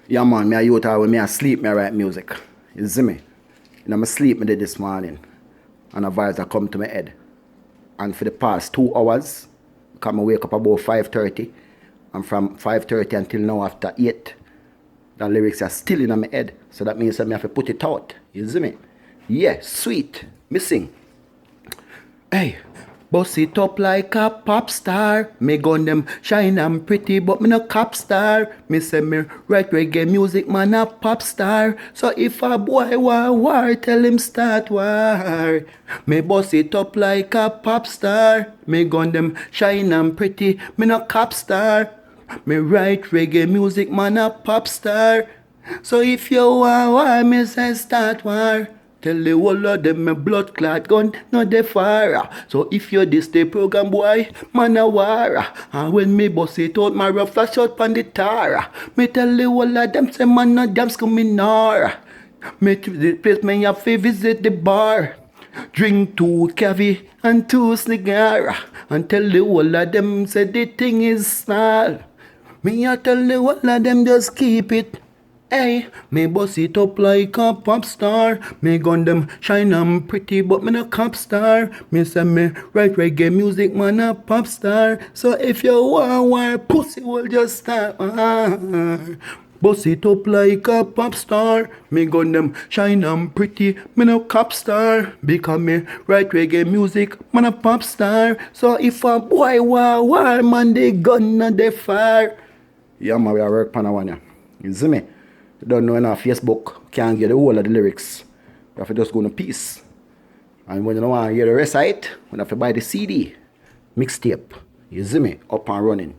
Yeah man, me a youth when me a sleep, me a write music. You see me? In my sleep me did this morning. And a voice that come to my head. And for the past 2 hours, because I wake up about 5:30. And from 5:30 until now after 8, the lyrics are still in my head. So that means that I have to put it out. You see me? Yeah, sweet. Me sing. Hey, boss it up like a pop star. Me gun them shine and pretty, but me no cop star. Me say me write reggae music, man a pop star. So if a boy war, tell him start war. Me boss it up like a pop star. Me gun them shine and pretty, me no cop star. Me write reggae music, man a pop star. So if you war, me say start war. Tell the whole of them my blood clot gun, not the fire. So if you this the program boy, man a war. And when me bust it out, my rough flash out pan the tar. Me tell the whole of them say man no damn scuminar. Me to the place me have to visit the bar. Drink 2 cavi and 2 cigar. And tell the whole of them say the thing is small. Me a tell the whole of them just keep it. Hey, me boss it up like a pop star. Me gun them shine and pretty, but me no cop star. Me say me write reggae music, man a pop star. So if you want pussy will just start. Boss it up like a pop star. Me gun them shine and pretty, me no cop star. Because me write reggae music, man a pop star. So if a boy war, man they gun and they fire. Yeah man, we are work pan a one ya. You see me? You don't know enough Facebook, can't get the whole of the lyrics. You have to just go to peace. And when you don't want to hear the rest of it, you have to buy the CD, mixtape. You see me? Up and running.